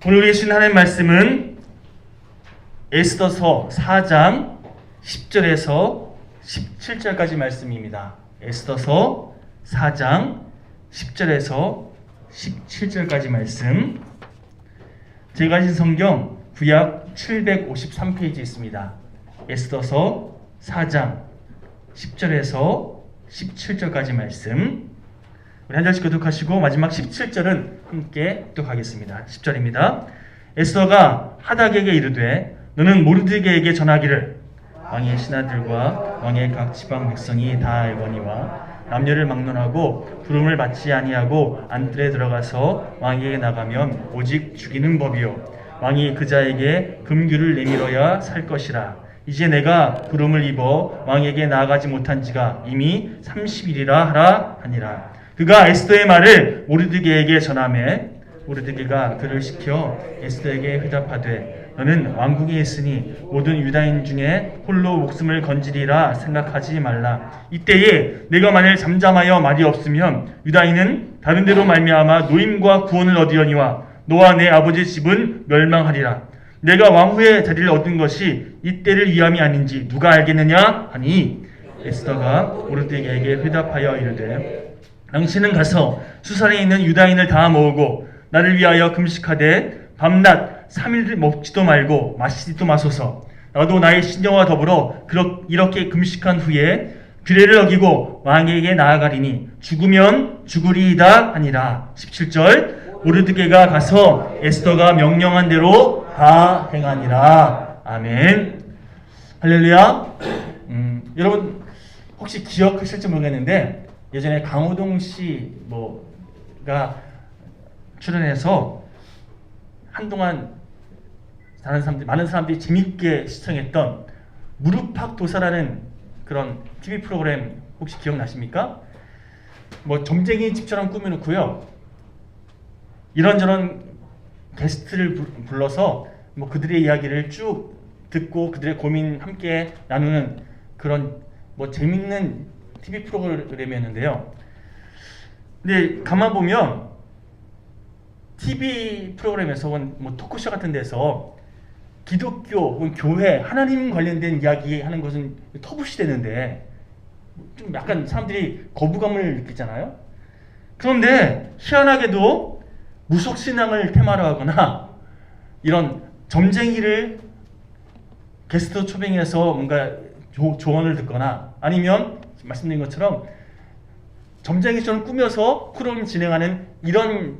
오늘 우리 주신 하나님의 말씀은 에스더서 4장 10절에서 17절까지 말씀입니다. 에스더서 4장 10절에서 17절까지 말씀. 제가 가진 성경 구약 753페이지에 있습니다. 에스더서 4장 10절에서 17절까지 말씀. 우리 한 절씩 교독하시고 마지막 17절은 함께 교독하겠습니다. 10절입니다. 에스더가 하닥에게 이르되 너는 모르드게에게 전하기를 왕의 신하들과 왕의 각 지방 백성이 다 알거니와 남녀를 막론하고 부름을 받지 아니하고 안뜰에 들어가서 왕에게 나가면 오직 죽이는 법이요 왕이 그자에게 금규를 내밀어야 살 것이라. 이제 내가 부름을 입어 왕에게 나아가지 못한 지가 이미 30일이라 하라 하니라. 그가 에스더의 말을 모르드게에게 전하매 모르드게가 그를 시켜 에스더에게 회답하되 너는 왕궁에 있으니 모든 유다인 중에 홀로 목숨을 건지리라 생각하지 말라. 이때에 내가 만일 잠잠하여 말이 없으면 유다인은 다른 데로 말미암아 노임과 구원을 얻으려니와 너와 내 아버지 집은 멸망하리라. 내가 왕후의 자리를 얻은 것이 이때를 위함이 아닌지 누가 알겠느냐 하니 에스더가 모르드게에게 회답하여 이르되 당신은 가서 수산에 있는 유다인을 다 모으고 나를 위하여 금식하되 밤낮 3일 먹지도 말고 마시지도 마소서. 나도 나의 신녀와 더불어 이렇게 금식한 후에 규례를 어기고 왕에게 나아가리니 죽으면 죽으리이다 하니라. 17절 모르드게가 가서 에스더가 명령한 대로 다 행하니라. 아멘. 할렐루야. 여러분 혹시 기억하실지 모르겠는데 예전에 강호동 씨가 출연해서 한동안 많은 사람들이 재밌게 시청했던 무릎팍도사라는 그런 TV 프로그램 혹시 기억나십니까? 점쟁이 집처럼 꾸며놓고요. 이런저런 게스트를 불러서 그들의 이야기를 쭉 듣고 그들의 고민 함께 나누는 그런 재밌는 TV 프로그램이었는데요. 근데 가만 보면 TV 프로그램에서 토크쇼 같은 데서 기독교 혹은 교회 하나님 관련된 이야기 하는 것은 터부시되는데 좀 약간 사람들이 거부감을 느끼잖아요. 그런데 희한하게도 무속신앙을 테마로 하거나 이런 점쟁이를 게스트 초빙해서 뭔가 조언을 듣거나 아니면 말씀드린 것처럼 점쟁이처럼 꾸며서 프로그램 진행하는 이런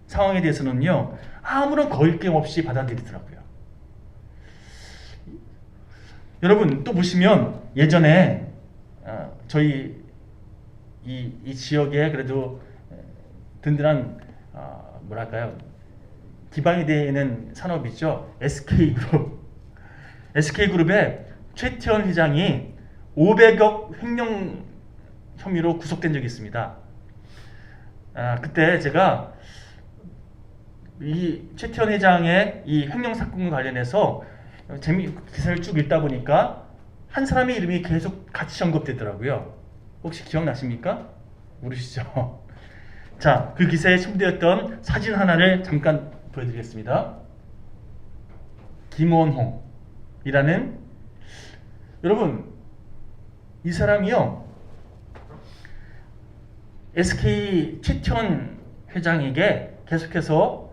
상황에 대해서는요 아무런 거리낌 없이 받아들이더라고요. 여러분 또 보시면 예전에 저희 이 지역에 그래도 든든한 기반이 되는 산업이죠. SK그룹의 최태원 회장이 500억 횡령 혐의로 구속된 적이 있습니다. 그때 제가 이 최태원 회장의 이 횡령 사건과 관련해서 기사를 쭉 읽다 보니까 한 사람의 이름이 계속 같이 언급되더라고요. 혹시 기억나십니까? 모르시죠? 자, 그 기사에 첨부되었던 사진 하나를 잠깐 보여드리겠습니다. 김원홍이라는 여러분 이 사람이요 SK 최태원 회장에게 계속해서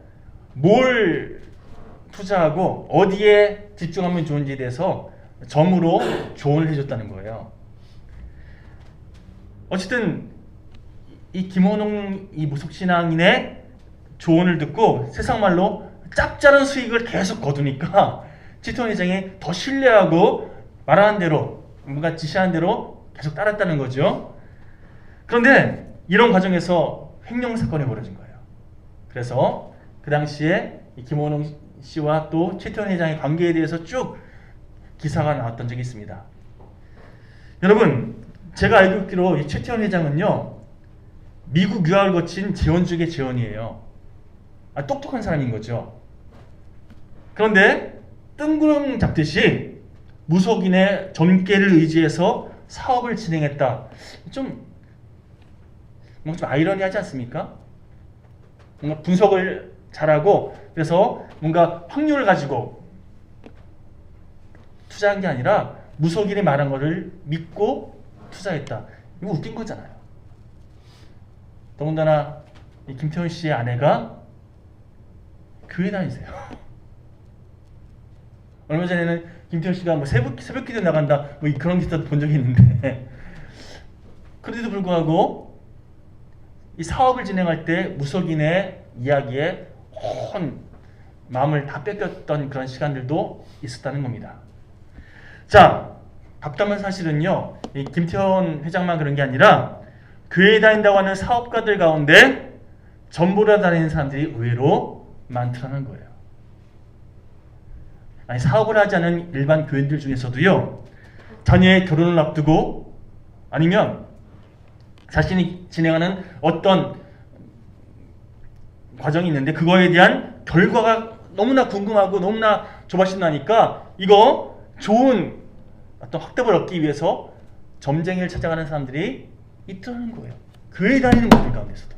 뭘 투자하고 어디에 집중하면 좋은지에 대해서 점으로 조언을 해줬다는 거예요. 어쨌든 이 김원홍 이 무속신앙인의 조언을 듣고 세상말로 짭짤한 수익을 계속 거두니까 최태원 회장이 더 신뢰하고 말하는 대로 뭔가 지시하는 대로 계속 따랐다는 거죠. 그런데 이런 과정에서 횡령 사건이 벌어진 거예요. 그래서 그 당시에 김원홍 씨와 또 최태원 회장의 관계에 대해서 쭉 기사가 나왔던 적이 있습니다. 여러분 제가 알고 있기로 이 최태원 회장은요 미국 유학을 거친 재원 중의 재원이에요. 똑똑한 사람인 거죠. 그런데 뜬구름 잡듯이 무속인의 전께를 의지해서 사업을 진행했다. 뭔가 좀 아이러니하지 않습니까? 뭔가 분석을 잘하고 그래서 뭔가 확률을 가지고 투자한 게 아니라 무속인이 말한 거를 믿고 투자했다. 이거 웃긴 거잖아요. 더군다나 이 김태훈 씨의 아내가 교회 다니세요. 얼마 전에는 김태훈 씨가 뭐 새벽 기도 나간다 뭐 그런 기사도 본 적이 있는데 그런데도 불구하고 이 사업을 진행할 때 무속인의 이야기에 온 마음을 다 뺏겼던 그런 시간들도 있었다는 겁니다. 자, 답답한 사실은요, 이 김태원 회장만 그런 게 아니라 교회에 다닌다고 하는 사업가들 가운데 전보라 다니는 사람들이 의외로 많더라는 거예요. 아니, 사업을 하지 않은 일반 교인들 중에서도요, 자녀의 결혼을 앞두고 아니면 자신이 진행하는 어떤 과정이 있는데 그거에 대한 결과가 너무나 궁금하고 너무나 조바심나니까 이거 좋은 어떤 확답을 얻기 위해서 점쟁이를 찾아가는 사람들이 있더라는 거예요. 교회 다니는 분들 가운데서도.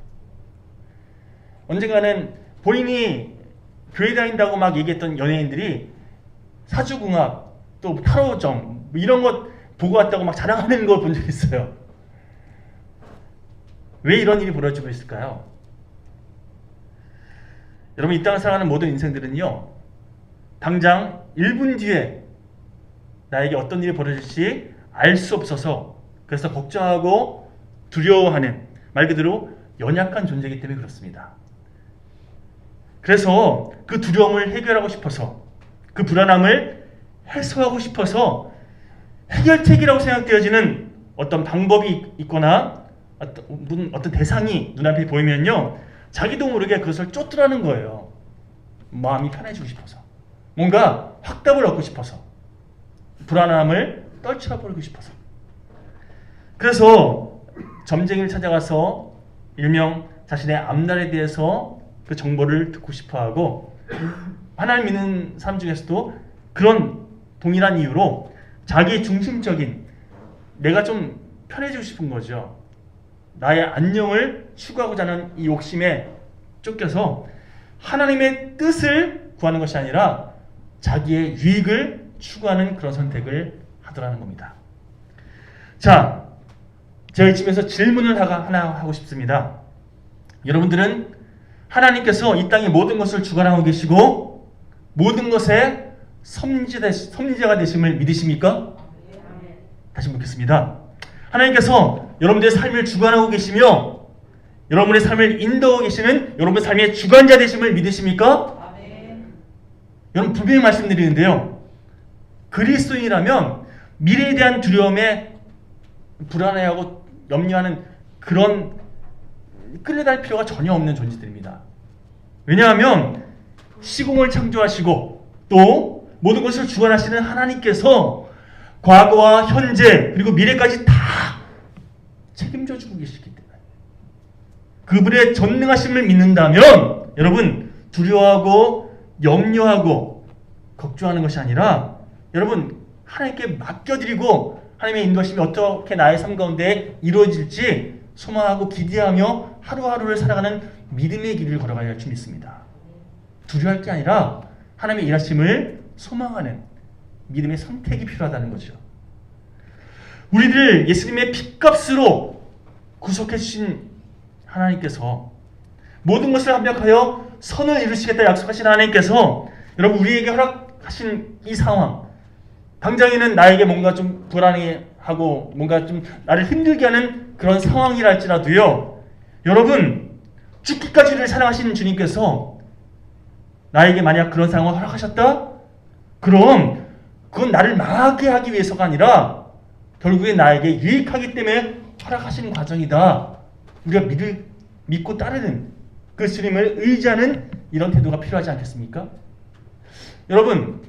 언젠가는 본인이 교회 다닌다고 막 얘기했던 연예인들이 사주궁합 또 타로점 뭐 이런 것 보고 왔다고 막 자랑하는 걸 본 적이 있어요. 왜 이런 일이 벌어지고 있을까요? 여러분, 이 땅을 살아가는 모든 인생들은요, 당장 1분 뒤에 나에게 어떤 일이 벌어질지 알 수 없어서 그래서 걱정하고 두려워하는 말 그대로 연약한 존재이기 때문에 그렇습니다. 그래서 그 두려움을 해결하고 싶어서 그 불안함을 해소하고 싶어서 해결책이라고 생각되어지는 어떤 방법이 있거나 어떤 대상이 눈앞에 보이면요, 자기도 모르게 그것을 쫓으라는 거예요. 마음이 편해지고 싶어서, 뭔가 확답을 얻고 싶어서, 불안함을 떨쳐버리고 싶어서. 그래서 점쟁이를 찾아가서 일명 자신의 앞날에 대해서 그 정보를 듣고 싶어하고, 하나님 믿는 사람 중에서도 그런 동일한 이유로 자기 중심적인, 내가 좀 편해지고 싶은 거죠. 나의 안녕을 추구하고자 하는 이 욕심에 쫓겨서 하나님의 뜻을 구하는 것이 아니라 자기의 유익을 추구하는 그런 선택을 하더라는 겁니다. 자, 제가 이쯤에서 질문을 하나 하고 싶습니다. 여러분들은 하나님께서 이 땅의 모든 것을 주관하고 계시고 모든 것의 섭리자가 되심을 믿으십니까? 다시 묻겠습니다. 하나님께서 여러분들의 삶을 주관하고 계시며 여러분의 삶을 인도하고 계시는 여러분의 삶의 주관자 되심을 믿으십니까? 여러분, 분명히 말씀드리는데요, 그리스도인이라면 미래에 대한 두려움에 불안해하고 염려하는 그런 끌려다닐 필요가 전혀 없는 존재들입니다. 왜냐하면 시공을 창조하시고 또 모든 것을 주관하시는 하나님께서 과거와 현재 그리고 미래까지 다 책임져 주고 계시기 때문에 그분의 전능하심을 믿는다면 여러분, 두려워하고 염려하고 걱정하는 것이 아니라 여러분, 하나님께 맡겨드리고 하나님의 인도하심이 어떻게 나의 삶 가운데 이루어질지 소망하고 기대하며 하루하루를 살아가는 믿음의 길을 걸어가야 할 줄 믿습니다. 두려워할 게 아니라 하나님의 일하심을 소망하는 믿음의 선택이 필요하다는 거죠. 우리들 예수님의 피값으로 구속해 주신 하나님께서 모든 것을 완벽하여 선을 이루시겠다 약속하신 하나님께서 여러분, 우리에게 허락하신 이 상황, 당장에는 나에게 뭔가 좀 불안해하고 뭔가 좀 나를 힘들게 하는 그런 상황이라 할지라도요, 여러분, 죽기까지를 사랑하시는 주님께서 나에게 만약 그런 상황을 허락하셨다? 그럼 그건 나를 망하게 하기 위해서가 아니라 결국에 나에게 유익하기 때문에 허락하시는 과정이다. 우리가 믿고 따르는 그 주님을 의지하는 이런 태도가 필요하지 않겠습니까? 여러분,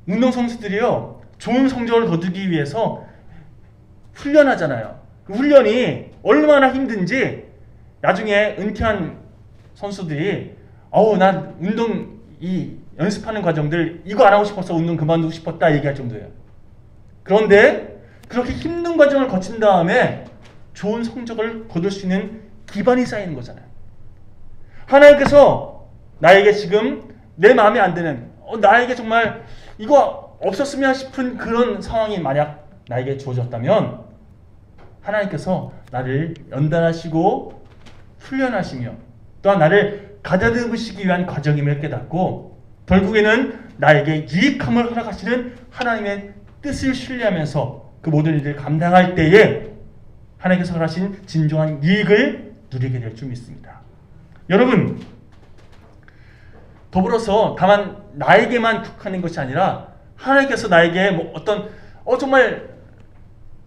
운동선수들이요, 좋은 성적을 거두기 위해서 훈련하잖아요. 그 훈련이 얼마나 힘든지 나중에 은퇴한 선수들이 난 운동 연습하는 과정들 이거 안 하고 싶어서 운동 그만두고 싶었다 얘기할 정도예요. 그런데 그렇게 힘든 과정을 거친 다음에 좋은 성적을 거둘 수 있는 기반이 쌓이는 거잖아요. 하나님께서 나에게 지금 내 마음에 안 드는 나에게 정말 이거 없었으면 싶은 그런 상황이 만약 나에게 주어졌다면 하나님께서 나를 연단하시고 훈련하시며 또한 나를 가다듬으시기 위한 과정임을 깨닫고 결국에는 나에게 유익함을 허락하시는 하나님의 뜻을 신뢰하면서 그 모든 일을 감당할 때에 하나님께서 허락하신 진정한 이익을 누리게 될 줄 믿습니다. 여러분, 더불어서 다만 나에게만 국한된 것이 아니라 하나님께서 나에게 뭐 어떤 정말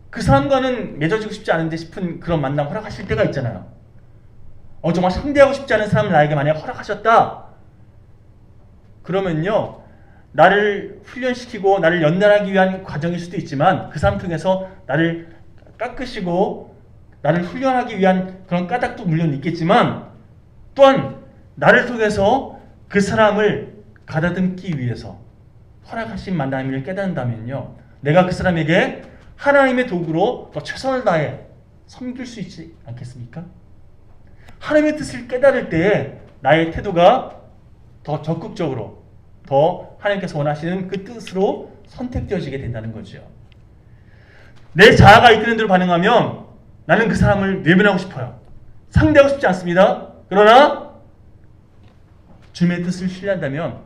그 사람과는 맺어지고 싶지 않은데 싶은 그런 만남 허락하실 때가 있잖아요. 정말 상대하고 싶지 않은 사람을 나에게 만약 허락하셨다. 그러면요, 나를 훈련시키고 나를 연단하기 위한 과정일 수도 있지만 그 사람 통해서 나를 깎으시고 나를 훈련하기 위한 그런 까닭도 물론 있겠지만 또한 나를 통해서 그 사람을 가다듬기 위해서 허락하신 만남을 깨닫는다면요, 내가 그 사람에게 하나님의 도구로 더 최선을 다해 섬길 수 있지 않겠습니까? 하나님의 뜻을 깨달을 때에 나의 태도가 더 적극적으로 더 하나님께서 원하시는 그 뜻으로 선택되어지게 된다는 거죠. 내 자아가 이끄는 대로 반응하면 나는 그 사람을 외면하고 싶어요. 상대하고 싶지 않습니다. 그러나 주님의 뜻을 신뢰한다면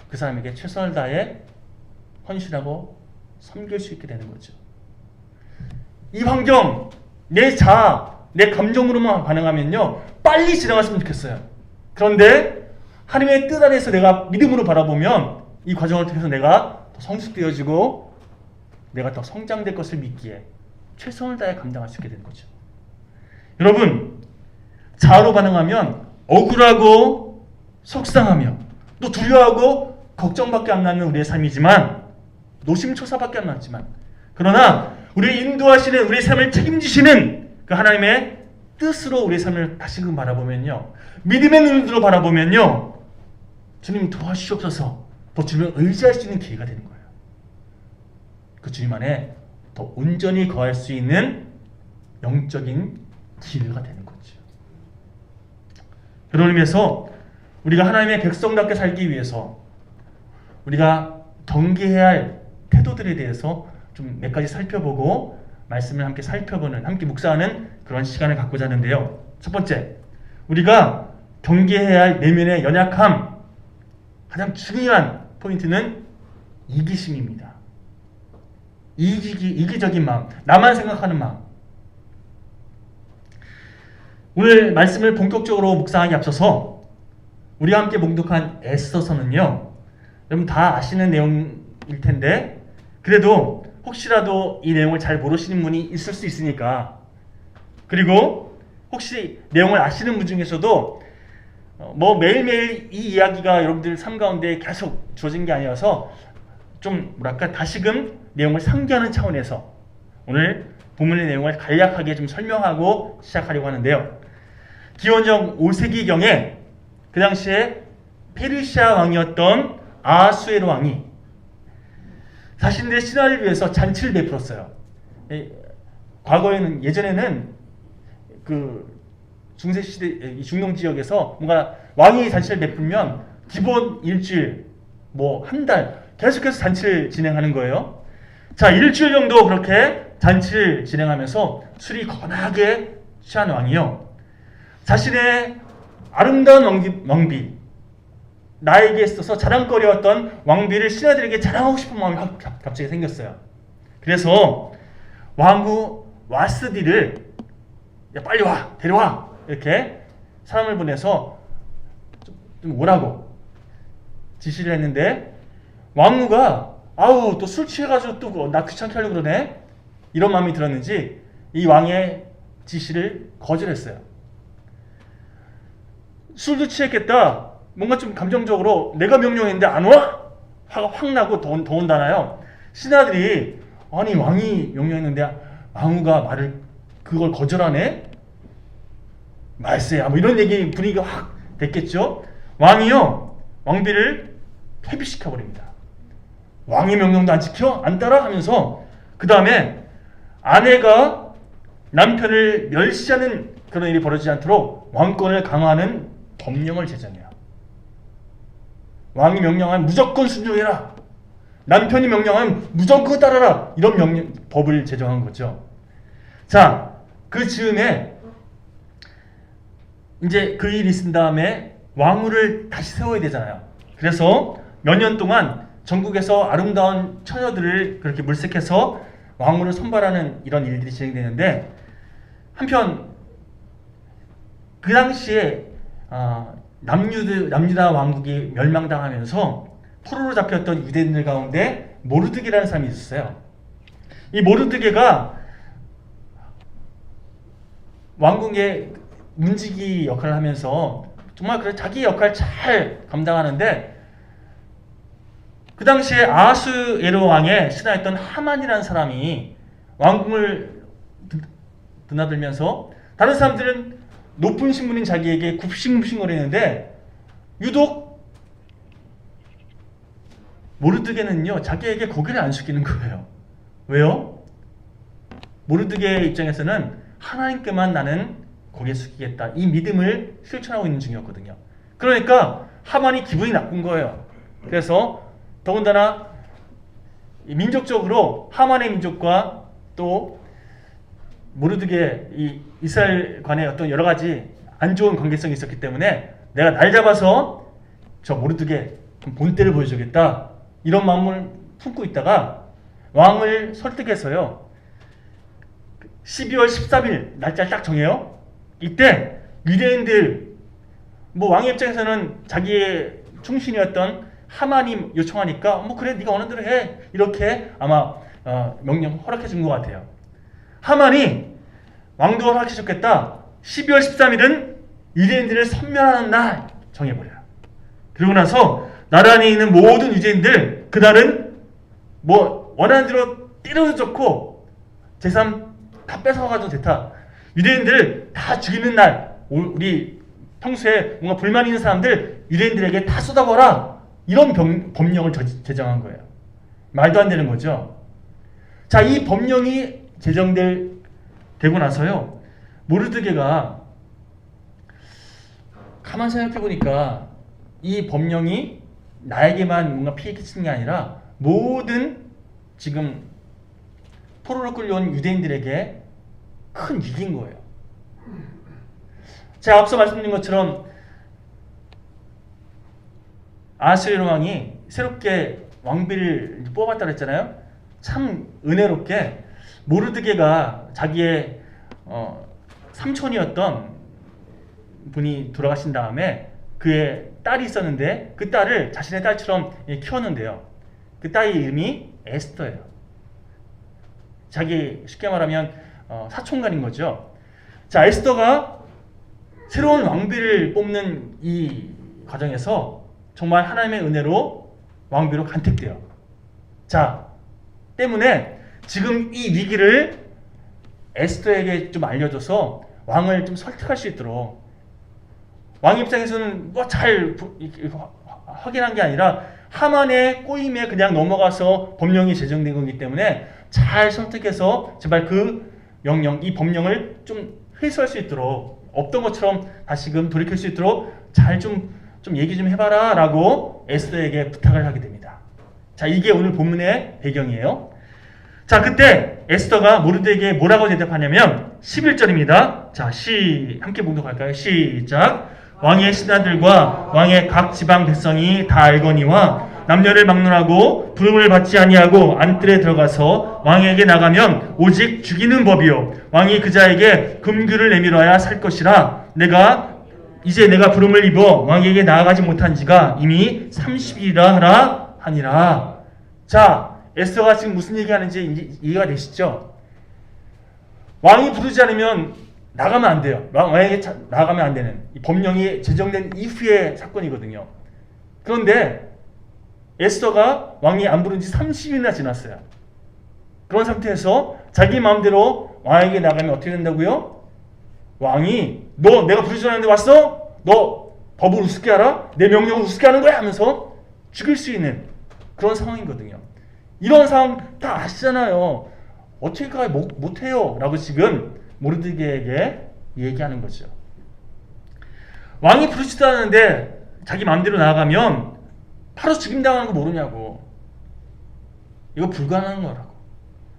그 사람에게 최선을 다해 헌신하고 섬길 수 있게 되는 거죠. 이 환경, 내 자아, 내 감정으로만 반응하면요, 빨리 지나갔으면 좋겠어요. 그런데 하나님의 뜻 안에서 내가 믿음으로 바라보면 이 과정을 통해서 내가 더 성숙되어지고 내가 더 성장될 것을 믿기에 최선을 다해 감당할 수 있게 되는 거죠. 여러분, 자아로 반응하면 억울하고 속상하며 또 두려워하고 걱정밖에 안 나는 우리의 삶이지만 노심초사밖에 안 났지만 그러나 우리를 인도하시는 우리의 삶을 책임지시는 그 하나님의 뜻으로 우리의 삶을 다시금 바라보면요, 믿음의 눈으로 바라보면요, 주님 도와주시옵소서 더 주님을 의지할 수 있는 기회가 되는 거예요. 그 주님 안에 더 온전히 거할 수 있는 영적인 기회가 되는 거죠. 그런 의미에서 우리가 하나님의 백성답게 살기 위해서 우리가 경계해야 할 태도들에 대해서 좀 몇 가지 살펴보고 말씀을 함께 살펴보는, 함께 묵상하는 그런 시간을 갖고자 하는데요. 첫 번째, 우리가 경계해야 할 내면의 연약함, 가장 중요한 포인트는 이기심입니다. 이기적인 마음, 나만 생각하는 마음. 오늘 말씀을 본격적으로 묵상하기 앞서서 우리가 함께 봉독한 에스더서는요, 여러분 다 아시는 내용일 텐데 그래도 혹시라도 이 내용을 잘 모르시는 분이 있을 수 있으니까, 그리고 혹시 내용을 아시는 분 중에서도 뭐 매일매일 이 이야기가 여러분들 삶 가운데 계속 주어진 게 아니어서 좀 뭐랄까 다시금 내용을 상기하는 차원에서 오늘 본문의 내용을 간략하게 좀 설명하고 시작하려고 하는데요. 기원전 5세기경에 그 당시에 페르시아 왕이었던 아하수에로 왕이 자신들의 신하를 위해서 잔치를 베풀었어요. 과거에는, 예전에는 그 중세시대 중동 지역에서 뭔가 왕이 잔치를 베풀면 기본 일주일, 뭐 한 달 계속해서 잔치를 진행하는 거예요. 자, 일주일 정도 그렇게 잔치를 진행하면서 술이 거나하게 취한 왕이요, 자신의 아름다운 왕비, 나에게 있어서 자랑거리였던 왕비를 신하들에게 자랑하고 싶은 마음이 갑자기 생겼어요. 그래서 왕후 와스디를 야, 빨리 와, 데려와, 이렇게 사람을 보내서 좀 오라고 지시를 했는데 왕후가 아우 또 술 취해가지고 또 나 귀찮게 하려고 그러네, 이런 마음이 들었는지 이 왕의 지시를 거절했어요. 술도 취했겠다, 뭔가 좀 감정적으로 내가 명령했는데 안 와? 화가 확 나고 더운다나요. 신하들이 아니 왕이 명령했는데 왕후가 말을 그걸 거절하네? 말세야, 뭐 이런 얘기 분위기가 확 됐겠죠. 왕이요, 왕비를 폐비시켜버립니다. 왕의 명령도 안 지켜? 안 따라? 하면서 그 다음에 아내가 남편을 멸시하는 그런 일이 벌어지지 않도록 왕권을 강화하는 법령을 제정해요. 왕이 명령하면 무조건 순종해라. 남편이 명령하면 무조건 따라라. 이런 법을 제정한 거죠. 자, 그 즈음에 이제 그 일이 있은 다음에 왕후를 다시 세워야 되잖아요. 그래서 몇 년 동안 전국에서 아름다운 처녀들을 그렇게 물색해서 왕후를 선발하는 이런 일들이 진행되는데, 한편 그 당시에 남유다 왕국이 멸망당하면서 포로로 잡혔던 유대인들 가운데 모르드게라는 사람이 있었어요. 이 모르드게가 왕궁의 문지기 역할을 하면서 정말 자기 역할 잘 감당하는데, 그 당시에 아하수에로 왕의 신하였던 하만이라는 사람이 왕궁을 드나들면서 다른 사람들은 높은 신분인 자기에게 굽신굽신거리는데 유독 모르드게는요 자기에게 고개를 안 숙이는 거예요. 왜요? 모르드게 입장에서는 하나님께만 나는 고개 숙이겠다, 이 믿음을 실천하고 있는 중이었거든요. 그러니까 하만이 기분이 나쁜 거예요. 그래서 더군다나 민족적으로 하만의 민족과 또 모르드게 이 이스라엘 간의 어떤 여러 가지 안 좋은 관계성이 있었기 때문에 내가 날 잡아서 저 모르드게 본때를 보여주겠다, 이런 마음을 품고 있다가 왕을 설득해서요 12월 13일 날짜를 딱 정해요. 이때 유대인들, 왕의 입장에서는 자기의 충신이었던 하만이 요청하니까 그래 네가 원하는 대로 해, 이렇게 아마 명령 허락해 준 것 같아요. 하만이 왕도 허락해 줬겠다, 12월 13일은 유대인들을 선멸하는 날 정해버려요. 그러고 나서 나라 안에 있는 모든 유대인들 그날은 원하는 대로 때려도 좋고 재산 다 뺏어가도 됐다, 유대인들을 다 죽이는 날, 우리 평소에 뭔가 불만 있는 사람들 유대인들에게 다 쏟아버라, 이런 법령을 제정한 거예요. 말도 안 되는 거죠. 자, 이 법령이 제정되고 나서요 모르드게가 가만 생각해 보니까 이 법령이 나에게만 뭔가 피해 끼치는 게 아니라 모든 지금 포로로 끌려온 유대인들에게 큰 위기인 거예요. 제가 앞서 말씀드린 것처럼 아하수에로 왕이 새롭게 왕비를 뽑았다고 했잖아요. 참 은혜롭게 모르드게가 자기의 삼촌이었던 분이 돌아가신 다음에 그의 딸이 있었는데 그 딸을 자신의 딸처럼 키웠는데요. 그 딸의 이름이 에스더예요. 자기 쉽게 말하면 사촌간인 거죠. 자, 에스더가 새로운 왕비를 뽑는 이 과정에서 정말 하나님의 은혜로 왕비로 간택돼요. 자, 때문에 지금 이 위기를 에스더에게 좀 알려줘서 왕을 좀 설득할 수 있도록, 왕 입장에서는 잘 확인한 게 아니라 하만의 꼬임에 그냥 넘어가서 법령이 제정된 거기 때문에 잘 설득해서 제발 그 명령, 이 법령을 좀 회수할 수 있도록, 없던 것처럼 다시금 돌이킬 수 있도록 잘 좀 얘기 좀 해봐라 라고 에스더에게 부탁을 하게 됩니다. 자, 이게 오늘 본문의 배경이에요. 자, 그때 에스더가 모르드게에게 뭐라고 대답하냐면 11절입니다. 자, 함께 봉독할까요? 시작. 왕의 신하들과 왕의 각 지방 백성이 다 알거니와 남녀를 막론하고 부름을 받지 아니하고 안뜰에 들어가서 왕에게 나가면 오직 죽이는 법이요 왕이 그자에게 금규를 내밀어야 살 것이라. 이제 내가 부름을 입어 왕에게 나아가지 못한 지가 이미 30일이라 하라 하니라. 자, 에스더가 지금 무슨 얘기하는지 이해가 되시죠? 왕이 부르지 않으면 나가면 안 돼요. 왕에게 나가면 안 되는, 이 법령이 제정된 이후의 사건이거든요. 그런데 에스더가 왕이 안 부른 지 30일이나 지났어요. 그런 상태에서 자기 마음대로 왕에게 나가면 어떻게 된다고요? 왕이 내가 부르지 않았는데 왔어? 너 법을 우습게 알아? 내 명령을 우습게 하는 거야? 하면서 죽일 수 있는 그런 상황이거든요. 이런 상황 다 아시잖아요. 어떻게 못해요? 라고 지금 모르드게에게 얘기하는 거죠. 왕이 부르지도 않았는데 자기 마음대로 나아가면 바로 죽임당하는 거 모르냐고. 이거 불가능한 거라고.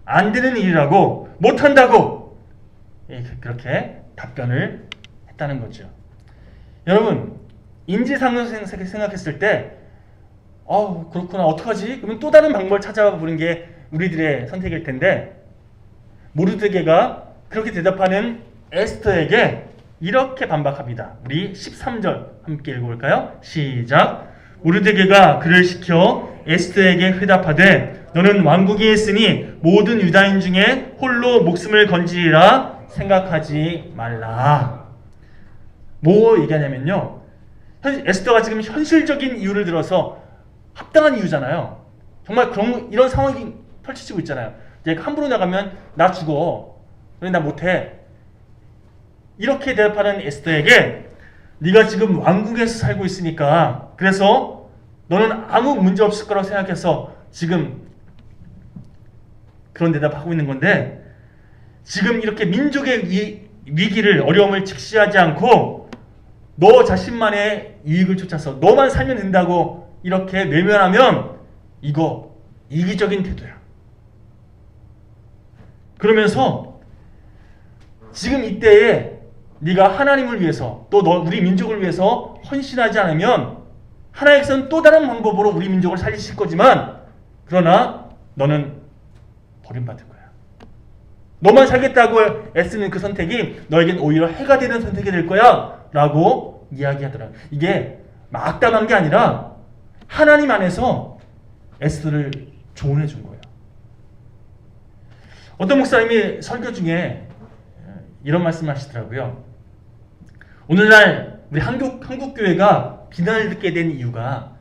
안 되는 일이라고. 못한다고. 그렇게 답변을 했다는 거죠. 여러분, 인지상정생 생각했을 때 그렇구나. 어떡하지? 그러면 또 다른 방법을 찾아보는 게 우리들의 선택일 텐데, 모르드게가 그렇게 대답하는 에스더에게 이렇게 반박합니다. 우리 13절 함께 읽어볼까요? 시작. 모르드게가 그를 시켜 에스더에게 회답하되 너는 왕국에 있으니 모든 유다인 중에 홀로 목숨을 건지리라 생각하지 말라. 뭐 얘기하냐면요, 에스더가 지금 현실적인 이유를 들어서 합당한 이유잖아요. 정말 이런 상황이 펼쳐지고 있잖아요. 얘가 함부로 나가면 나 죽어. 그래 나 못해. 이렇게 대답하는 에스더에게 네가 지금 왕국에서 살고 있으니까 그래서 너는 아무 문제 없을 거라고 생각해서 지금 그런 대답하고 있는 건데, 지금 이렇게 민족의 위기를 어려움을 직시하지 않고 너 자신만의 이익을 쫓아서 너만 살면 된다고 이렇게 외면하면 이거 이기적인 태도야. 그러면서 지금 이때에 네가 하나님을 위해서 또 우리 민족을 위해서 헌신하지 않으면 하나님께서는 또 다른 방법으로 우리 민족을 살리실 거지만, 그러나 너는 버림받을 거야. 너만 살겠다고 애쓰는 그 선택이 너에겐 오히려 해가 되는 선택이 될 거야 라고 이야기하더라. 이게 막담한 게 아니라 하나님 안에서 에스더를 조언해 준 거예요. 어떤 목사님이 설교 중에 이런 말씀을 하시더라고요. 오늘날 우리 한국 교회가 비난을 듣게 된 이유가,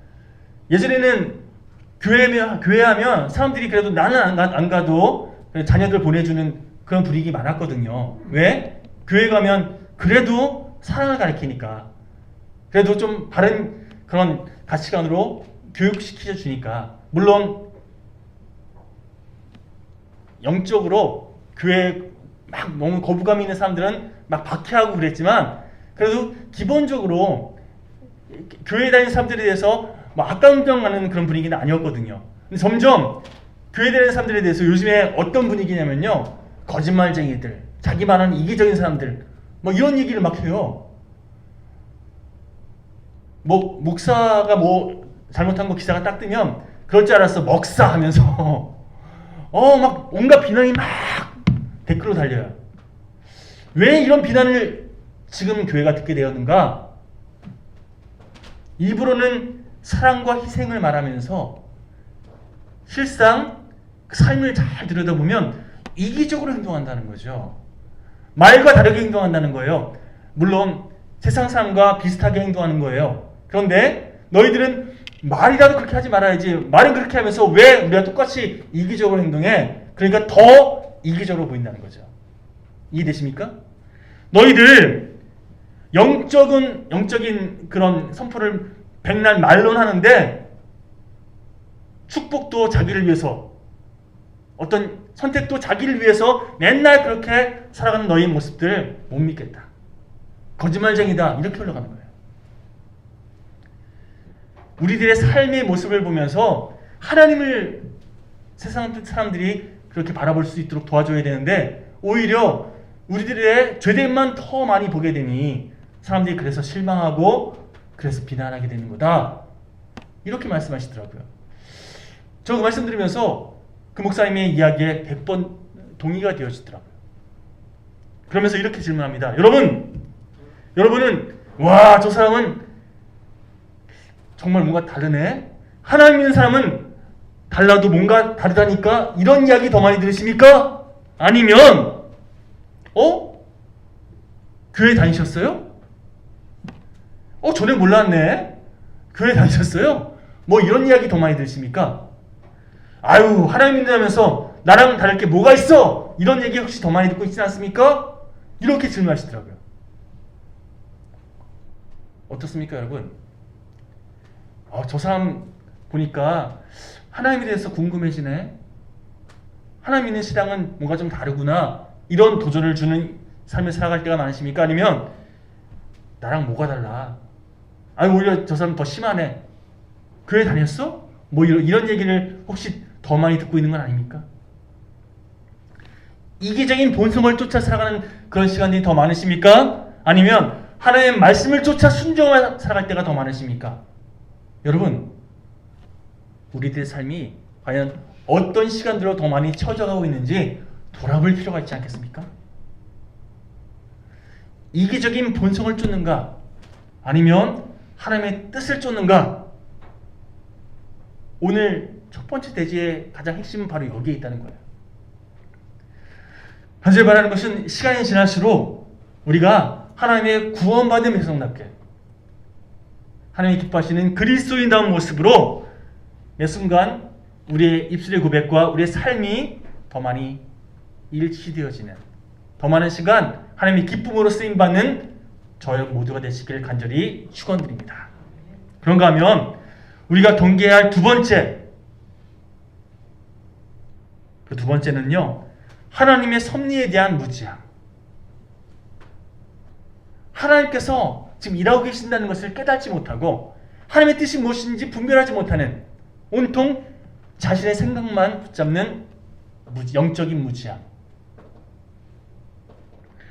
예전에는 교회 하면 사람들이 그래도 나는 안 가도 자녀들 보내주는 그런 분위기 많았거든요. 왜? 교회 가면 그래도 사랑을 가르치니까, 그래도 좀 바른 그런 가치관으로 교육시켜 주니까. 물론 영적으로 교회에 막 너무 거부감 있는 사람들은 막 박해하고 그랬지만, 그래도 기본적으로 교회 다니는 사람들에 대해서 악감정하는 그런 분위기는 아니었거든요. 근데 점점 교회 다니는 사람들에 대해서 요즘에 어떤 분위기냐면요, 거짓말쟁이들, 자기만한 이기적인 사람들, 뭐 이런 얘기를 막 해요. 뭐 목사가 뭐 잘못한 거 기사가 딱 뜨면 그럴 줄 알았어 먹사 하면서 막 온갖 비난이 막 댓글로 달려요. 왜 이런 비난을 지금 교회가 듣게 되었는가? 입으로는 사랑과 희생을 말하면서 실상 그 삶을 잘 들여다보면 이기적으로 행동한다는 거죠. 말과 다르게 행동한다는 거예요. 물론 세상 사람과 비슷하게 행동하는 거예요. 그런데 너희들은 말이라도 그렇게 하지 말아야지. 말은 그렇게 하면서 왜 우리가 똑같이 이기적으로 행동해? 그러니까 더 이기적으로 보인다는 거죠. 이해되십니까? 너희들 영적인 그런 선포를 백날 말론 하는데 축복도 자기를 위해서, 어떤 선택도 자기를 위해서 맨날 그렇게 살아가는 너희 모습들 못 믿겠다. 거짓말쟁이다. 이렇게 흘러가는 거예요. 우리들의 삶의 모습을 보면서 하나님을 세상 사람들이 그렇게 바라볼 수 있도록 도와줘야 되는데, 오히려 우리들의 죄됨만 더 많이 보게 되니 사람들이 그래서 실망하고 그래서 비난하게 되는 거다. 이렇게 말씀하시더라고요. 저 그 말씀 들으면서 그 목사님의 이야기에 100번 동의가 되어지더라고요. 그러면서 이렇게 질문합니다. 여러분은 와, 저 사람은 정말 뭔가 다르네. 하나님 믿는 사람은 달라도 뭔가 다르다니까 이런 이야기 더 많이 들으십니까? 아니면 교회 다니셨어요? 전에 몰랐네. 교회 다니셨어요? 뭐 이런 이야기 더 많이 들으십니까? 아유, 하나님 믿는다면서 나랑 다를 게 뭐가 있어? 이런 얘기 혹시 더 많이 듣고 있지 않습니까? 이렇게 질문하시더라고요. 어떻습니까, 여러분? 저 사람 보니까 하나님에 대해서 궁금해지네. 하나님 믿는 신앙은 뭔가 좀 다르구나. 이런 도전을 주는 삶을 살아갈 때가 많으십니까? 아니면 나랑 뭐가 달라? 오히려 저 사람 더 심하네. 교회 다녔어? 뭐 이런 얘기를 혹시 더 많이 듣고 있는 건 아닙니까? 이기적인 본성을 쫓아 살아가는 그런 시간들이 더 많으십니까? 아니면 하나님의 말씀을 쫓아 순종하며 살아갈 때가 더 많으십니까? 여러분, 우리들의 삶이 과연 어떤 시간들로 더 많이 처져가고 있는지 돌아볼 필요가 있지 않겠습니까? 이기적인 본성을 쫓는가? 아니면 하나님의 뜻을 쫓는가? 오늘 첫 번째 대지의 가장 핵심은 바로 여기에 있다는 거예요. 간절히 바라는 것은 시간이 지날수록 우리가 하나님의 구원받은 백성답게 하나님이 기뻐하시는 그리스도인다운 모습으로 매 순간 우리의 입술의 고백과 우리의 삶이 더 많이 일치되어지는, 더 많은 시간 하나님의 기쁨으로 쓰임받는 저희 모두가 되시길 간절히 축원드립니다. 그런가 하면 우리가 경계해야 할 두 번째, 그 두 번째는요, 하나님의 섭리에 대한 무지함. 하나님께서 지금 일하고 계신다는 것을 깨닫지 못하고 하나님의 뜻이 무엇인지 분별하지 못하는, 온통 자신의 생각만 붙잡는 영적인 무지함.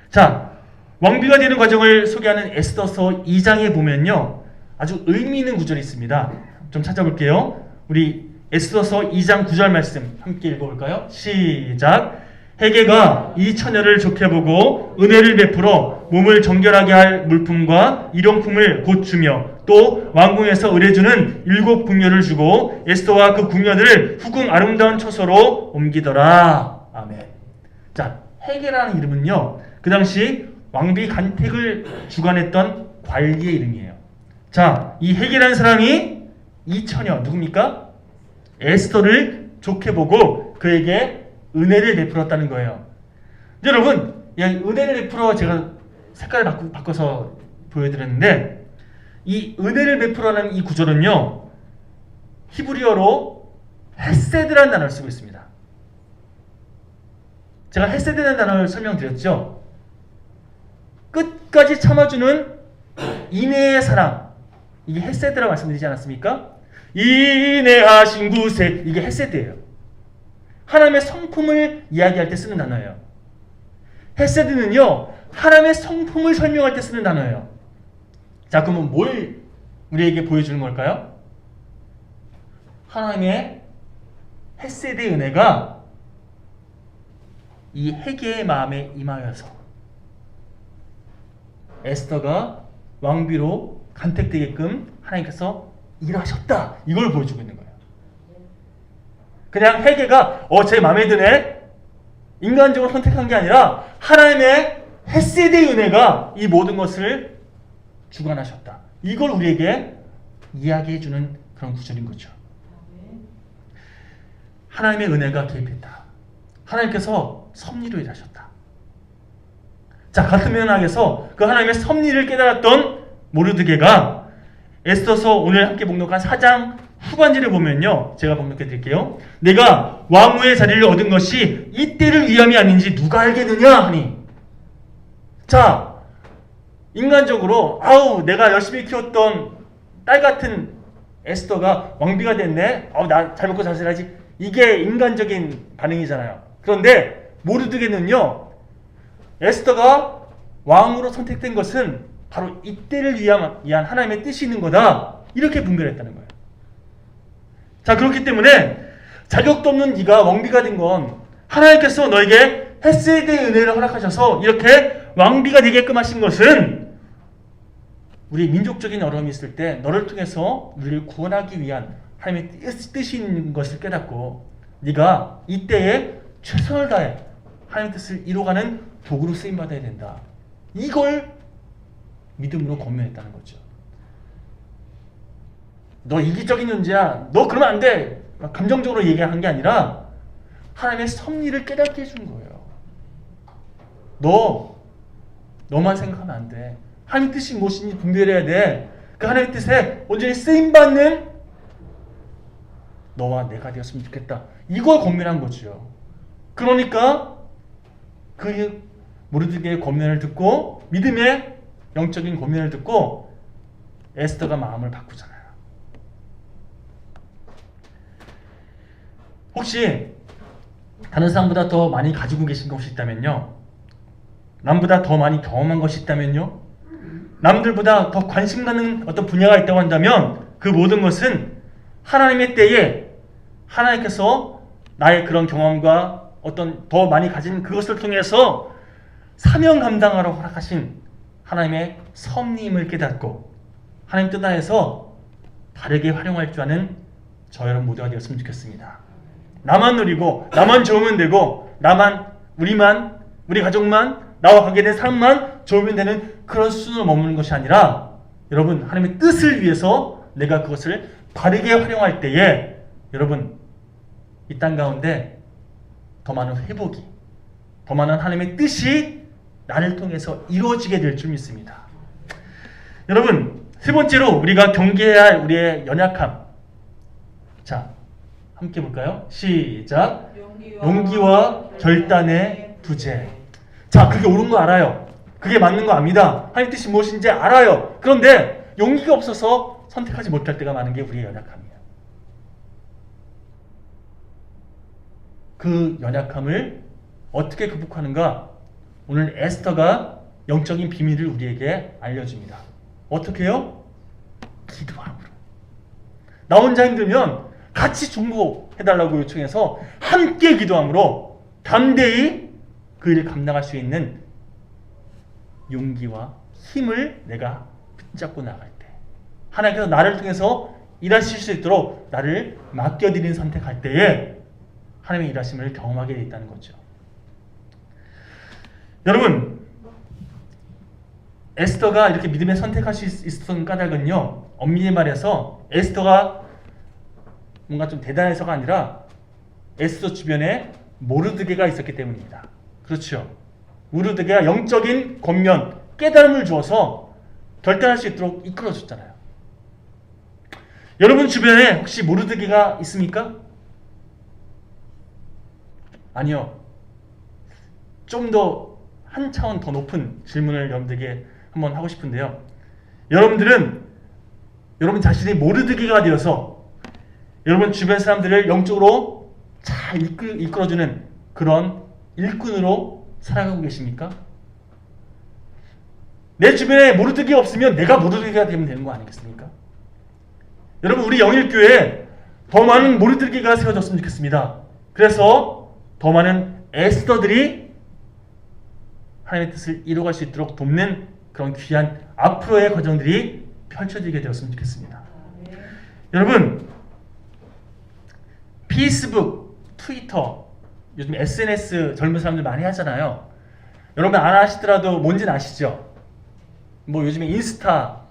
자, 왕비가 되는 과정을 소개하는 에스더서 2장에 보면요, 아주 의미 있는 구절이 있습니다. 좀 찾아볼게요. 우리 에스더서 2장 9절 말씀 함께 읽어볼까요? 시작. 헤게가 이 처녀를 좋게 보고 은혜를 베풀어 몸을 정결하게 할 물품과 일용품을 곧 주며 또 왕궁에서 의뢰주는 7 궁녀를 주고 에스더와 그 궁녀들을 후궁 아름다운 처소로 옮기더라. 아멘. 자, 헤게라는 이름은요, 그 당시 왕비 간택을 주관했던 관리의 이름이에요. 자, 이 헤게라는 사람이 이 처녀 누굽니까? 에스더를 좋게 보고 그에게 은혜를 베풀었다는 거예요. 여러분, 은혜를 베풀어 제가 색깔을 바꿔서 보여드렸는데, 이 은혜를 베풀어라는 이 구절은요, 히브리어로 헤세드라는 단어를 쓰고 있습니다. 제가 헤세드라는 단어를 설명드렸죠. 끝까지 참아주는 인내의 사랑, 이게 헤세드라고 말씀드리지 않았습니까? 인내하신 구세, 이게 헤세드예요. 하나님의 성품을 이야기할 때 쓰는 단어예요. 헤세드는요, 하나님의 성품을 설명할 때 쓰는 단어예요. 자, 그러면 뭘 우리에게 보여주는 걸까요? 하나님의 헤세드의 은혜가 이 헤게의 마음에 임하여서 에스더가 왕비로 간택되게끔 하나님께서 일하셨다, 이걸 보여주고 있는 거예요. 그냥 헤게가 제 마음에 드네, 인간적으로 선택한 게 아니라 하나님의 헤세드의 은혜가 이 모든 것을 주관하셨다, 이걸 우리에게 이야기해주는 그런 구절인 거죠. 하나님의 은혜가 개입했다. 하나님께서 섭리로 일하셨다. 자, 같은 맥락에서 그 하나님의 섭리를 깨달았던 모르드게가 에스더서 오늘 함께 봉독한 4장 후반절에 보면요, 제가 봉독해 드릴게요. 내가 왕후의 자리를 얻은 것이 이때를 위함이 아닌지 누가 알겠느냐 하니. 자, 인간적으로 내가 열심히 키웠던 딸 같은 에스더가 왕비가 됐네, 나 잘 먹고 잘 살아야지, 이게 인간적인 반응이잖아요. 그런데 모르드게는요, 에스더가 왕으로 선택된 것은 바로 이때를 위한 하나님의 뜻이 있는 거다, 이렇게 분별했다는 거예요. 자, 그렇기 때문에 자격도 없는 네가 왕비가 된 건 하나님께서 너에게 헤세드의 은혜를 허락하셔서 이렇게 왕비가 되게끔 하신 것은 우리 민족적인 어려움이 있을 때 너를 통해서 우리를 구원하기 위한 하나님의 뜻이 있는 것을 깨닫고 네가 이때에 최선을 다해 하나님의 뜻을 이루어가는 도구로 쓰임받아야 된다, 이걸 믿음으로 권면했다는 거죠. 너 이기적인 존재야, 너 그러면 안 돼, 감정적으로 얘기한 게 아니라 하나님의 섭리를 깨닫게 해준 거예요. 너만 생각하면 안 돼. 하나님의 뜻이 무엇인지 분별해야 돼. 그 하나님의 뜻에 온전히 쓰임받는 너와 내가 되었으면 좋겠다, 이걸 권면한 거죠. 그러니까 그 모르드게의 권면을 듣고, 믿음의 영적인 권면을 듣고 에스더가 마음을 바꾸잖아요. 혹시 다른 사람보다 더 많이 가지고 계신 것이 있다면요, 남보다 더 많이 경험한 것이 있다면요, 남들보다 더 관심 가는 어떤 분야가 있다고 한다면 그 모든 것은 하나님의 때에 하나님께서 나의 그런 경험과 어떤 더 많이 가진 그것을 통해서 사명 감당하러 허락하신 하나님의 섭리임을 깨닫고 하나님 뜻 하에서 바르게 활용할 줄 아는 저 여러분 모두가 되었으면 좋겠습니다. 나만 누리고 나만 좋으면 되고 나만 우리만 우리 가족만 나와 관계된 사람만 좋으면 되는 그런 수준으로 머무는 것이 아니라 여러분 하나님의 뜻을 위해서 내가 그것을 바르게 활용할 때에 여러분 이 땅 가운데 더 많은 회복이 더 많은 하나님의 뜻이 나를 통해서 이루어지게 될 줄 믿습니다. 여러분 세 번째로 우리가 경계해야 할 우리의 연약함. 자 함께 볼까요? 시작. 용기와 결단의 부재. 자 그게 옳은 거 알아요. 그게 맞는 거 압니다. 하나님 뜻이 무엇인지 알아요. 그런데 용기가 없어서 선택하지 못할 때가 많은 게 우리의 연약함이에요. 그 연약함을 어떻게 극복하는가? 오늘 에스더가 영적인 비밀을 우리에게 알려줍니다. 어떻게 해요? 기도함으로. 나 혼자 힘들면 같이 중보해달라고 요청해서 함께 기도함으로 담대히 그 일을 감당할 수 있는 용기와 힘을 내가 붙잡고 나갈 때 하나님께서 나를 통해서 일하실 수 있도록 나를 맡겨드린 선택할 때에 하나님의 일하심을 경험하게 되어 있다는 거죠. 여러분 에스더가 이렇게 믿음에 선택할 수 있었던 까닭은요, 엄밀히 말해서 에스더가 뭔가 좀 대단해서가 아니라 에스더 주변에 모르드게가 있었기 때문입니다. 그렇죠. 모르드게가 영적인 권면, 깨달음을 주어서 결단할 수 있도록 이끌어줬잖아요. 여러분 주변에 혹시 모르드게가 있습니까? 아니요. 좀 더 한 차원 더 높은 질문을 여러분들에게 한번 하고 싶은데요. 여러분들은 여러분 자신이 모르드게가 되어서 여러분 주변 사람들을 영적으로 잘 이끌어주는 그런 일꾼으로 살아가고 계십니까? 내 주변에 모르드게 없으면 내가 모르드게가 되면 되는 거 아니겠습니까? 여러분 우리 영일교회에 더 많은 모르드게가 세워졌으면 좋겠습니다. 그래서 더 많은 에스더들이 하나님의 뜻을 이루어갈 수 있도록 돕는 그런 귀한 앞으로의 과정들이 펼쳐지게 되었으면 좋겠습니다. 여러분 페이스북, 트위터, 요즘 SNS 젊은 사람들 많이 하잖아요. 여러분 안 하시더라도 뭔지는 아시죠? 뭐 요즘에 인스타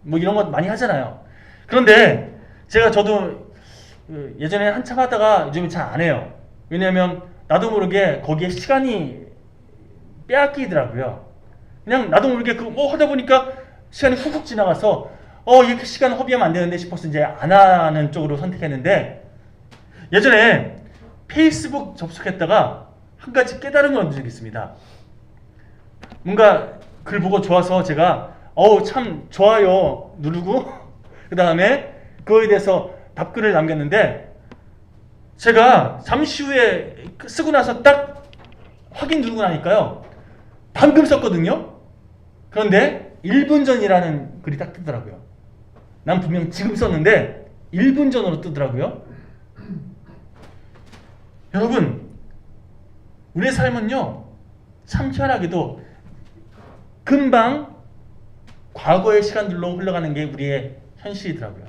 뭐 이런 것 많이 하잖아요. 그런데 저도 예전에 한참 하다가 요즘에 잘 안 해요. 왜냐하면 나도 모르게 거기에 시간이 빼앗기더라고요. 그냥 나도 모르게 그거 하다 보니까 시간이 훅훅 지나가서 이렇게 시간 허비하면 안 되는데 싶어서 이제 안 하는 쪽으로 선택했는데, 예전에 페이스북 접속했다가 한 가지 깨달은 걸 얻은 적이 있습니다. 뭔가 글 보고 좋아서 제가 참 좋아요 누르고 그 다음에 그거에 대해서 답글을 남겼는데, 제가 잠시 후에 쓰고 나서 딱 확인 누르고 나니까요 방금 썼거든요. 그런데 1분 전이라는 글이 딱 뜨더라고요. 난 분명 지금 썼는데 1분 전으로 뜨더라고요. 여러분 우리의 삶은요 참 희한하게도 금방 과거의 시간들로 흘러가는 게 우리의 현실이더라고요.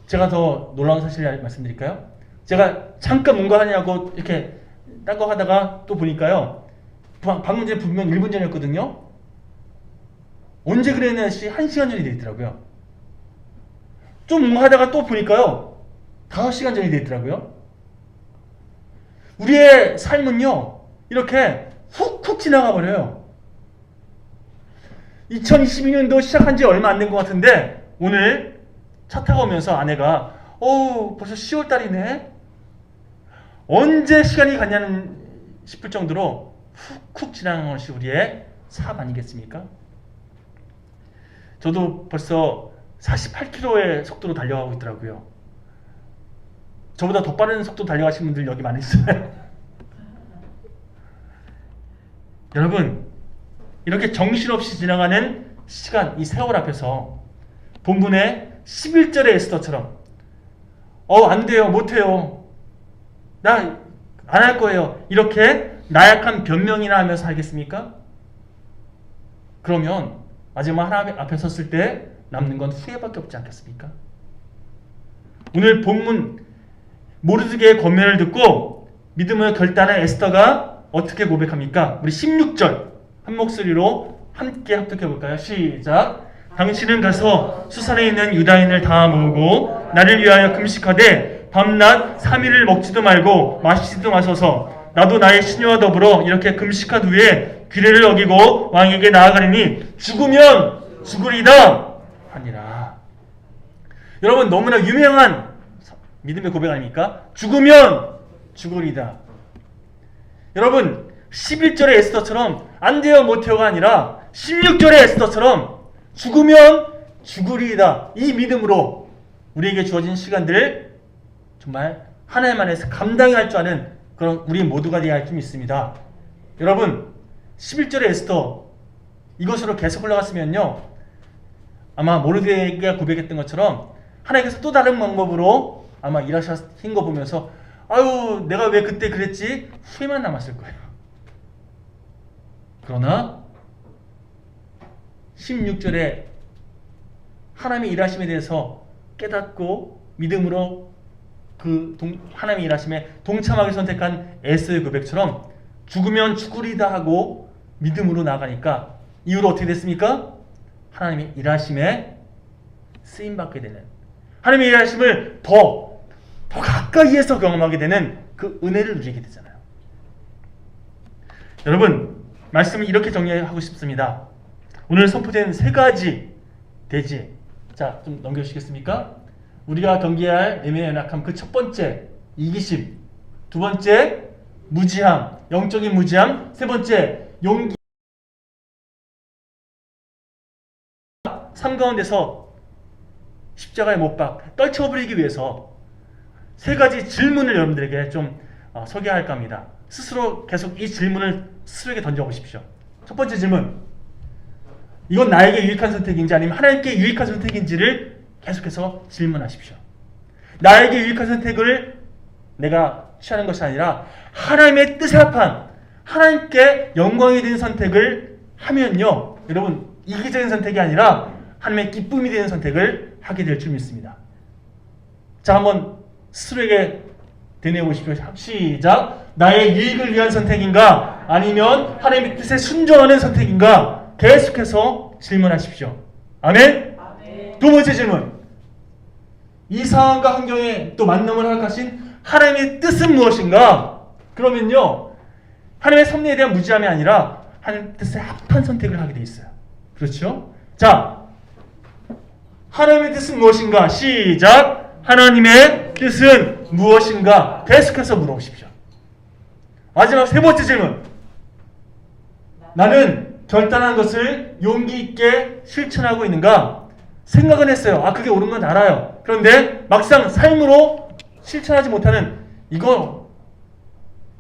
제가 더 놀라운 사실을 말씀드릴까요? 제가 잠깐 뭔가 하냐고 이렇게 딴 거 하다가 또 보니까요 방금 전에 분명 1분 전이었거든요. 언제 그랬냐시 1시간 전이 돼 있더라고요. 좀 뭔가 하다가 또 보니까요 5시간 전이 돼 있더라고요. 우리의 삶은요 이렇게 훅훅 지나가 버려요. 2022년도 시작한 지 얼마 안 된 것 같은데 오늘 차 타고 오면서 아내가 벌써 10월 달이네? 언제 시간이 갔냐는 싶을 정도로 훅훅 지나가는 것이 우리의 삶 아니겠습니까? 저도 벌써 48km의 속도로 달려가고 있더라고요. 저보다 더 빠른 속도 달려가시는 분들 여기 많이 있어요. 여러분, 이렇게 정신없이 지나가는 시간, 이 세월 앞에서 본문의 11절의 에스더처럼 안 돼요, 못해요, 나 안 할 거예요, 이렇게 나약한 변명이나 하면서 살겠습니까? 그러면 마지막 하나님 앞에 섰을 때 남는 건 후회밖에 없지 않겠습니까? 오늘 본문 모르드게의 권면을 듣고 믿음을 결단한 에스더가 어떻게 고백합니까? 우리 16절 한 목소리로 함께 합독해 볼까요? 시작. 당신은 가서 수산에 있는 유다인을 다 모으고 나를 위하여 금식하되 밤낮 3일을 먹지도 말고 마시지도 마소서. 나도 나의 시녀와 더불어 이렇게 금식한 후에 규례를 어기고 왕에게 나아가리니 죽으면 죽으리다 하니라. 여러분, 너무나 유명한 믿음의 고백 아닙니까? 죽으면 죽으리다. 여러분, 11절의 에스더처럼 안 돼요, 못해요가 아니라 16절의 에스더처럼 죽으면 죽으리이다. 이 믿음으로 우리에게 주어진 시간들을 정말 하나님 안에서 감당할 줄 아는 그런 우리 모두가 되어야 할 줄 믿습니다. 여러분, 11절의 에스더 이것으로 계속 올라갔으면요, 아마 모르드게가 고백했던 것처럼 하나님께서 또 다른 방법으로 아마 일하신 거 보면서 아유, 내가 왜 그때 그랬지? 후회만 남았을 거예요. 그러나 16절에 하나님의 일하심에 대해서 깨닫고 믿음으로 하나님의 일하심에 동참하게 선택한 에스더의 고백처럼 죽으면 죽으리다 하고 믿음으로 나아가니까 이후로 어떻게 됐습니까? 하나님의 일하심에 쓰임받게 되는, 하나님의 일하심을 더 가까이에서 경험하게 되는 그 은혜를 누리게 되잖아요. 여러분, 말씀을 이렇게 정리하고 싶습니다. 오늘 선포된 세 가지 대지, 자, 좀 넘겨주시겠습니까? 우리가 경계할 애매한 연약함, 그 첫 번째 이기심, 두 번째 무지함, 영적인 무지함, 세 번째 용기. 삶 가운데서 십자가에 못 박 떨쳐버리기 위해서 세 가지 질문을 여러분들에게 좀 소개할까 합니다. 스스로 계속 이 질문을 스스로에게 던져보십시오. 첫 번째 질문, 이건 나에게 유익한 선택인지 아니면 하나님께 유익한 선택인지를 계속해서 질문하십시오. 나에게 유익한 선택을 내가 취하는 것이 아니라 하나님의 뜻에 합한, 하나님께 영광이 되는 선택을 하면요, 여러분, 이기적인 선택이 아니라 하나님의 기쁨이 되는 선택을 하게 될 줄 믿습니다. 자, 한번 스스로에게 되뇌어보십시오. 시작. 나의 유익을 위한 선택인가 아니면 하나님의 뜻에 순종하는 선택인가 계속해서 질문하십시오. 아멘? 아멘. 두 번째 질문, 이 상황과 환경에 또 만남을 허락하신 하나님의 뜻은 무엇인가? 그러면요, 하나님의 섭리에 대한 무지함이 아니라 하나님의 뜻에 합한 선택을 하게 돼 있어요. 그렇죠? 자, 하나님의 뜻은 무엇인가? 시작. 하나님의 뜻은 무엇인가? 계속해서 물어보십시오. 마지막 세 번째 질문, 나는 결단한 것을 용기 있게 실천하고 있는가? 생각은 했어요. 그게 옳은 건 알아요. 그런데 막상 삶으로 실천하지 못하는, 이거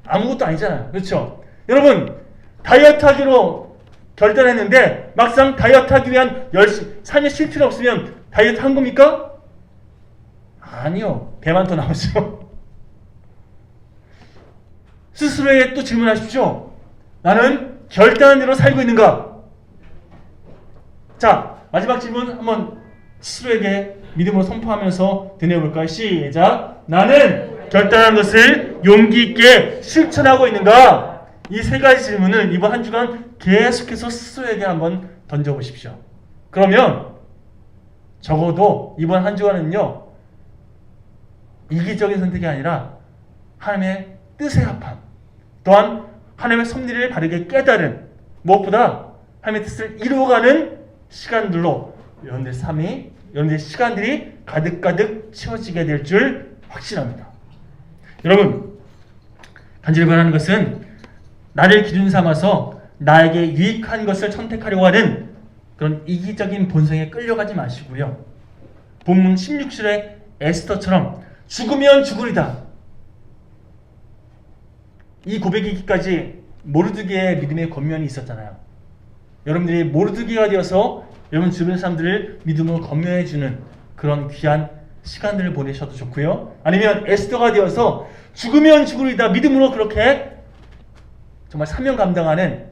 아무것도 아니잖아요. 그렇죠? 여러분, 다이어트 하기로 결단했는데 막상 다이어트 하기 위한 삶에 쉴 필요 없으면 다이어트 한 겁니까? 아니요. 배만 더 나오죠. 스스로에게 또 질문하십시오. 나는 결단한 대로 살고 있는가? 자, 마지막 질문 한번 스스로에게 믿음으로 선포하면서 되뇌어볼까요? 시작. 나는 결단한 것을 용기 있게 실천하고 있는가? 이 세 가지 질문을 이번 한 주간 계속해서 스스로에게 한번 던져보십시오. 그러면 적어도 이번 한 주간은요, 이기적인 선택이 아니라 하나님의 뜻에 합한, 또한 하나님의 섭리를 바르게 깨달은, 무엇보다 하나님의 뜻을 이루어가는 시간들로 여러분들의 삶이, 여러분들의 시간들이 가득가득 채워지게 될 줄 확신합니다. 여러분, 간절히 바라는 것은 나를 기준 삼아서 나에게 유익한 것을 선택하려고 하는 그런 이기적인 본성에 끌려가지 마시고요, 본문 16절의 에스더처럼 죽으면 죽으리다. 이 고백이기까지 모르드게의 믿음의 권면이 있었잖아요. 여러분들이 모르드게가 되어서 여러분 주변 사람들을 믿음으로 권면해주는 그런 귀한 시간들을 보내셔도 좋고요. 아니면 에스더가 되어서 죽으면 죽으리다 믿음으로 그렇게 정말 사명 감당하는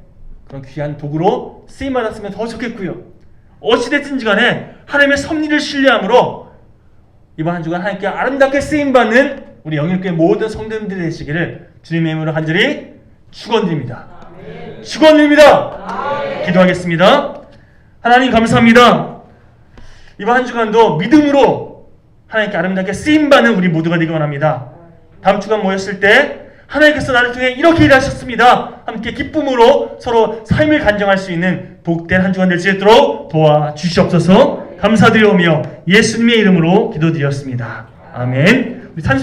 그런 귀한 도구로 쓰임받았으면 더 좋겠고요. 어찌됐든지 간에 하나님의 섭리를 신뢰함으로 이번 한 주간 하나님께 아름답게 쓰임받는 우리 영일교회 모든 성도님들이 되시기를 주님의 이름으로 간절히 축원드립니다. 축원드립니다. 기도하겠습니다. 하나님 감사합니다. 이번 한 주간도 믿음으로 하나님께 아름답게 쓰임받는 우리 모두가 되기 원합니다. 다음 주간 모였을 때 하나님께서 나를 통해 이렇게 일하셨습니다. 함께 기쁨으로 서로 삶을 간증할 수 있는 복된 한 주간 될 수 있도록 도와주시옵소서. 감사드리오며 예수님의 이름으로 기도드렸습니다. 아멘. 우리 찬송